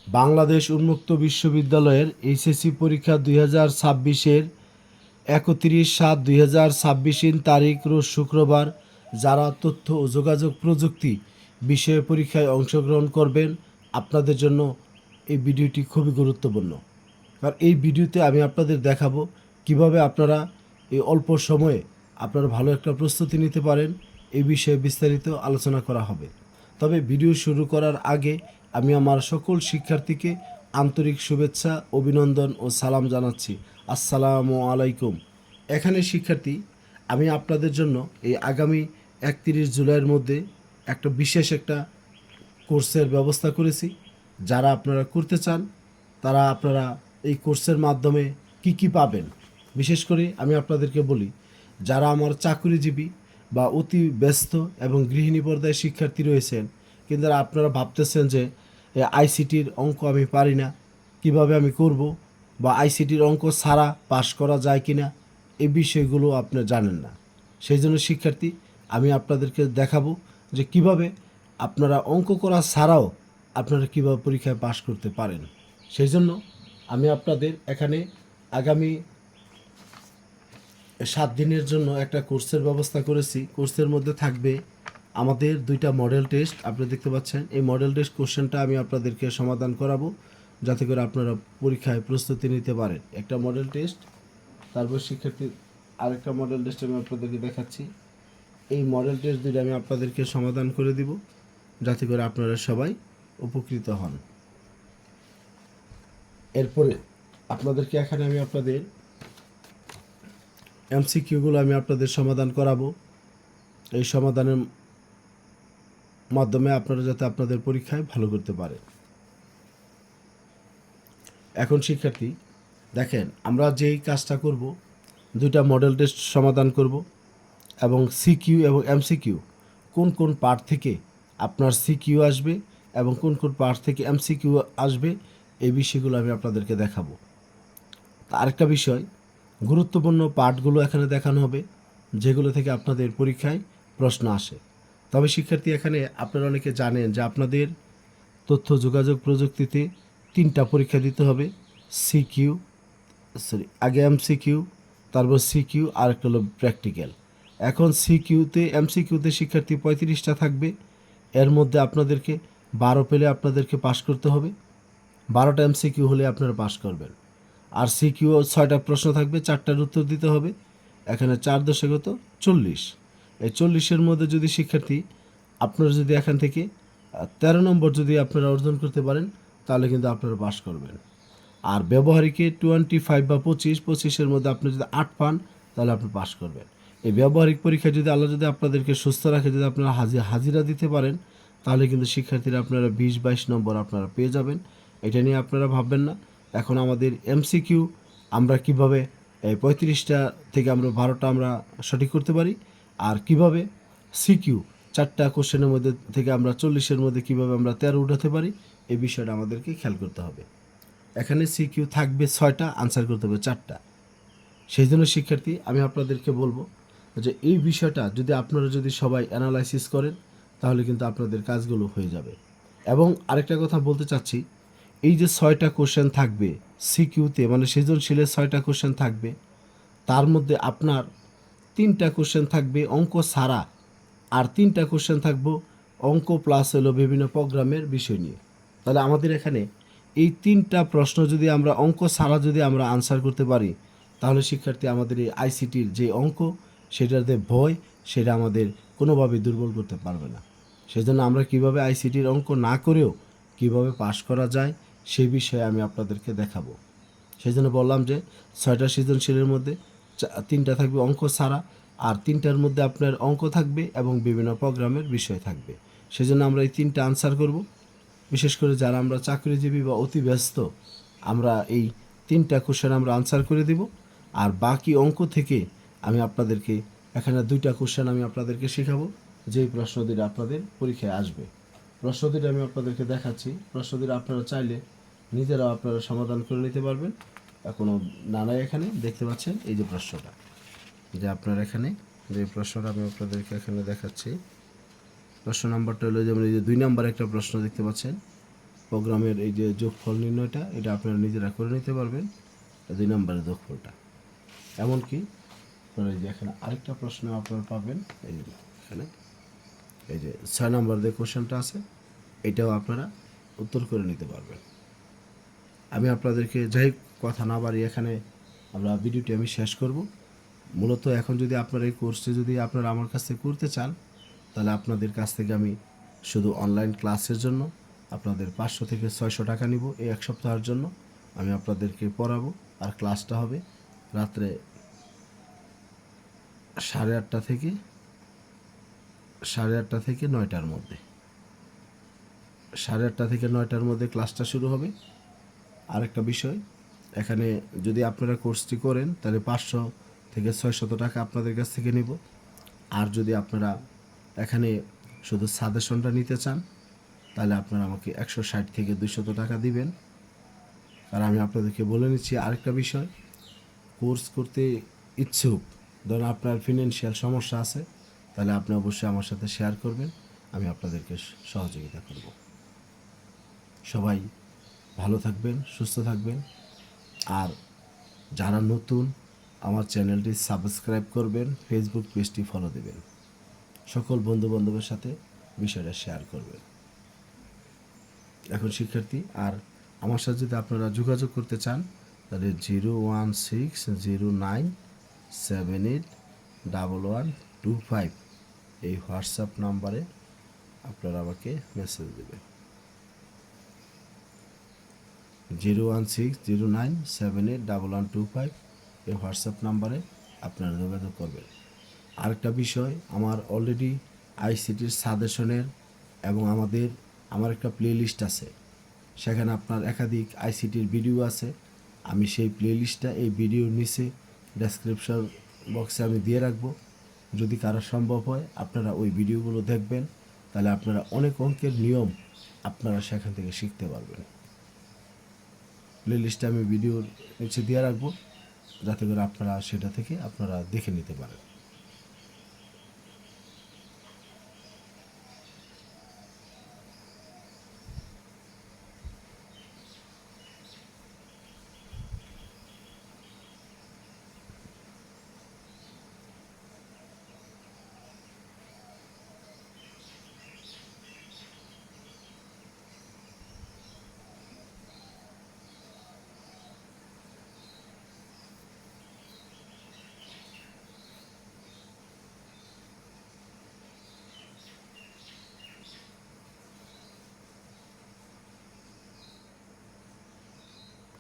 বাংলাদেশ উন্মুক্ত বিশ্ববিদ্যালয়ের এইচএসসি পরীক্ষা 2026-এর 31/7/2026 তারিখ রোজ শুক্রবার যারা তথ্য ও যোগাযোগ প্রযুক্তি বিষয়ে পরীক্ষায় অংশগ্রহণ করবেন আপনাদের জন্য এই ভিডিওটি খুবই গুরুত্বপূর্ণ। আর এই ভিডিওতে আমি আপনাদের দেখাবো কিভাবে আপনারা এই অল্প সময়ে আপনারা ভালো একটা প্রস্তুতি নিতে পারেন। এই বিষয়ে বিস্তারিত আলোচনা করা হবে। তবে ভিডিও শুরু করার আগে আমি আমার সকল শিক্ষার্থীকে আন্তরিক শুভেচ্ছা, অভিনন্দন ও সালাম জানাচ্ছি। আসসালামু আলাইকুম। এখানে শিক্ষার্থী, আমি আপনাদের জন্য এই আগামী 31 জুলাইয়ের মধ্যে একটা বিশেষ একটা কোর্সের ব্যবস্থা করেছি। যারা আপনারা করতে চান তারা আপনারা এই কোর্সের মাধ্যমে কি কি পাবেন। বিশেষ করে আমি আপনাদেরকে বলি, যারা আমার চাকরিজীবী বা অতি ব্যস্ত এবং গৃহিণী পর্যায়ে শিক্ষার্থী রয়েছেন, কিন্তু আপনারা ভাবতেছেন যে আইসিটির অঙ্ক আমি পারি না, কিভাবে আমি করব, বা আইসিটির অঙ্ক ছাড়া পাশ করা যায় কি না, এই বিষয়গুলো আপনি জানেন না। সেই জন্য শিক্ষার্থী, আমি আপনাদেরকে দেখাবো যে কিভাবে আপনারা অঙ্ক করা ছাড়াও আপনারা কীভাবে পরীক্ষায় পাশ করতে পারেন। সেই জন্য আমি আপনাদের এখানে আগামী 7 দিনের জন্য একটা কোর্সের ব্যবস্থা করেছি। কোর্সের মধ্যে থাকবে আমাদের 2টা মডেল টেস্ট। আপনারা দেখতে পাচ্ছেন এই মডেল টেস্ট কোশ্চেনটা আমি আপনাদেরকে সমাধান করাবো, যাতে করে আপনারা পরীক্ষায় প্রস্তুতি নিতে পারেন। একটা মডেল টেস্ট, তারপর শিক্ষার্থী আরেকটা মডেল টেস্ট আমি আপনাদেরকে দেখাচ্ছি। এই মডেল টেস্ট দুটো আমি আপনাদেরকে সমাধান করে দিব, যাতে করে আপনারা সবাই উপকৃত হন। এরপরে আপনাদেরকে এখানে আমি আপনাদের এমসিকিউগুলো আমি আপনাদের সমাধান করাবো। এই সমাধানের মাধ্যমে আপনারা যাতে আপনাদের পরীক্ষায় ভালো করতে পারে। এখন শিক্ষার্থী দেখেন, আমরা যেই কাজটা করব, 2টা মডেল টেস্ট সমাধান করব এবং সিকিউ এবং এমসিকিউ কোন কোন পার্ট থেকে আপনার সিকিউ আসবে এবং কোন কোন পার্ট থেকে এমসিকিউ আসবে, এই বিষয়গুলো আমি আপনাদেরকে দেখাবো। আরেকটা বিষয়, গুরুত্বপূর্ণ পার্টগুলো এখানে দেখানো হবে, যেগুলো থেকে আপনাদের পরীক্ষায় প্রশ্ন আসে। তবে শিক্ষার্থী, এখানে আপনারা অনেকে জানেন যে আপনাদের তথ্য যোগাযোগ প্রযুক্তিতে 3টা পরীক্ষা দিতে হবে। আগে এমসিকিউ, তারপর সিকিউ, আর একটা হলো প্র্যাকটিক্যাল। এখন এমসিকিউতে শিক্ষার্থী 35টা থাকবে। এর মধ্যে আপনাদেরকে 12 পেলে আপনাদেরকে পাশ করতে হবে। 12টা এমসিকিউ হলে আপনারা পাশ করবেন। আর সিকিউ 6টা প্রশ্ন থাকবে, 4টার উত্তর দিতে হবে। এখানে 4 দশে কত 40। এই 40-এর মধ্যে যদি শিক্ষার্থী আপনারা যদি এখান থেকে 13 নম্বর যদি আপনারা অর্জন করতে পারেন, তাহলে কিন্তু আপনারা পাশ করবেন। আর ব্যবহারিকে 25 বা 25-এর মধ্যে আপনি যদি 8 পান, তাহলে আপনি পাশ করবেন। এই ব্যবহারিক পরীক্ষা যদি আল্লাহ যদি আপনাদেরকে সুস্থ রাখে, যদি আপনারা হাজিরা দিতে পারেন, তাহলে কিন্তু শিক্ষার্থীরা আপনারা 20-22 নম্বর আপনারা পেয়ে যাবেন। এটা নিয়ে আপনারা ভাববেন না। এখন আমাদের এমসিকিউ আমরা কিভাবে এই 35টা থেকে আমরা 12টা আমরা সঠিক করতে পারি, আর কিভাবে সিকিউ 4টা কোশ্চেনের মধ্যে থেকে আমরা 40-এর মধ্যে কিভাবে আমরা 13 উঠাতে পারি, এই বিষয়টা আমাদেরকে খেয়াল করতে হবে। এখানে সিকিউ থাকবে 6টা, আনসার করতে হবে 4টা। সেই জন্য শিক্ষার্থী, আমি আপনাদেরকে বলবো যে এই বিষয়টা যদি আপনারা যদি সবাই অ্যানালাইসিস করেন, তাহলে কিন্তু আপনাদের কাজগুলো হয়ে যাবে। এবং আরেকটা কথা বলতে চাচ্ছি, এই যে 6টা কোশ্চেন থাকবে সিকিউতে, মানে সৃজনশীলের 6টা কোশ্চেন থাকবে, তার মধ্যে আপনার 3টা কোশ্চেন থাকবে অঙ্ক ছাড়া, আর 3টা কোশ্চেন থাকবে অঙ্ক প্লাস হলো বিভিন্ন প্রোগ্রামের বিষয় নিয়ে। তাহলে আমাদের এখানে এই 3টা প্রশ্ন যদি আমরা অঙ্ক ছাড়া যদি আমরা আনসার করতে পারি, তাহলে শিক্ষার্থী আমাদের এই আইসিটির যে অঙ্ক, সেটাতে ভয়, সেটা আমাদের কোনোভাবেই দুর্বল করতে পারবে না। সেই জন্য আমরা কীভাবে আইসিটির অঙ্ক না করেও কিভাবে পাশ করা যায়, সেই বিষয়ে আমি আপনাদেরকে দেখাবো। সেই জন্য বললাম যে 6টা সৃজনশীলের মধ্যে 3টা থাকবে অঙ্ক ছাড়া, আর 3টার মধ্যে আপনার অঙ্ক থাকবে এবং বিভিন্ন প্রোগ্রামের বিষয় থাকবে। সেই জন্য আমরা এই 3টা আনসার করব। বিশেষ করে যারা আমরা চাকরিজীবী বা অতি ব্যস্ত, আমরা এই 3টা কোশ্চেন আমরা আনসার করে দেব। আর বাকি অঙ্ক থেকে আমি আপনাদেরকে এখানে 2টা কোশ্চেন আমি আপনাদেরকে শেখাবো, যেই প্রশ্ন দুটো আপনাদের পরীক্ষায় আসবে। প্রশ্ন দুটো আমি আপনাদেরকে দেখাচ্ছি। প্রশ্ন দুটো আপনারা চাইলে নিজেরাও আপনারা সমাধান করে নিতে পারবেন। কোনো নানাই এখানে দেখতে পাচ্ছেন এই যে প্রশ্নটা, যে আপনার এখানে যে প্রশ্নটা আমি আপনাদেরকে এখানে দেখাচ্ছি, প্রশ্ন নাম্বারটা হলো যেমন এই যে 2 নম্বর একটা প্রশ্ন দেখতে পাচ্ছেন, প্রোগ্রামের এই যে যোগফল নির্ণয়টা, এটা আপনারা নিজেরা করে নিতে পারবেন। 2 নম্বরের যোগফলটা। এমনকি আপনারা এই যে এখানে আরেকটা প্রশ্ন আপনারা পাবেন, এই যে এখানে এই যে 6 নম্বর যে কোশ্চেনটা আছে, এটাও আপনারা উত্তর করে নিতে পারবেন। আমি আপনাদেরকে যাই কথা না বাড়ি এখানে আমরা ভিডিওটি আমি শেষ করব। মূলত এখন যদি আপনারা এই কোর্সটি যদি আপনারা আমার কাছ থেকে করতে চান, তাহলে আপনাদের কাছ থেকে আমি শুধু অনলাইন ক্লাসের জন্য আপনাদের 500 থেকে 600 টাকা নিব এই 1 সপ্তাহের জন্য। আমি আপনাদেরকে পড়াবো, আর ক্লাসটা হবে রাত্রে 8:30 থেকে 9টার মধ্যে। 8:30 থেকে 9টার মধ্যে ক্লাসটা শুরু হবে। আরেকটা বিষয়, এখানে যদি আপনারা কোর্সটি করেন তাহলে 500 থেকে 600 টাকা আপনাদের কাছ থেকে নিব। আর যদি আপনারা এখানে শুধু সাজেশনটা নিতে চান, তাহলে আপনারা আমাকে 160 থেকে 200 টাকা দিবেন। আর আমি আপনাদেরকে বলে নিচ্ছি আরেকটা বিষয়, কোর্স করতে ইচ্ছুক, ধরুন আপনার ফিনান্সিয়াল সমস্যা আছে, তাহলে আপনি অবশ্যই আমার সাথে শেয়ার করবেন, আমি আপনাদেরকে সহযোগিতা করব। সবাই ভালো থাকবেন, সুস্থ থাকবেন। আর যারা নতুন, আমার চ্যানেলটি সাবস্ক্রাইব করবেন, ফেসবুক পেজটি ফলো দেবেন, সকল বন্ধু বান্ধবের সাথে বিষয়টা শেয়ার করবেন। এখন শিক্ষার্থী, আর আমার সাথে যদি আপনারা যোগাযোগ করতে চান, তাহলে 01609781125 এই হোয়াটসঅ্যাপ নাম্বারে আপনারা আমাকে মেসেজ দেবেন। 01609781125 এই হোয়াটসঅ্যাপ নাম্বারে আপনারা যোগাযোগ করবেন। আরেকটা বিষয়, আমার অলরেডি আইসিটির সাজেশনের এবং আমার একটা প্লে লিস্ট আছে, সেখানে আপনার একাধিক আইসিটির ভিডিও আছে। আমি সেই প্লে লিস্টটা এই ভিডিওর নিচে ডেসক্রিপশন বক্সে আমি দিয়ে রাখবো। যদি কারো সম্ভব হয় আপনারা ওই ভিডিওগুলো দেখবেন, তাহলে আপনারা অনেক অঙ্কের নিয়ম আপনারা সেখান থেকে শিখতে পারবেন। প্লে লিস্টটা আমি ভিডিওর নিচে দিয়ে রাখবো, যাতে করে আপনারা সেটা থেকে আপনারা দেখে নিতে পারেন।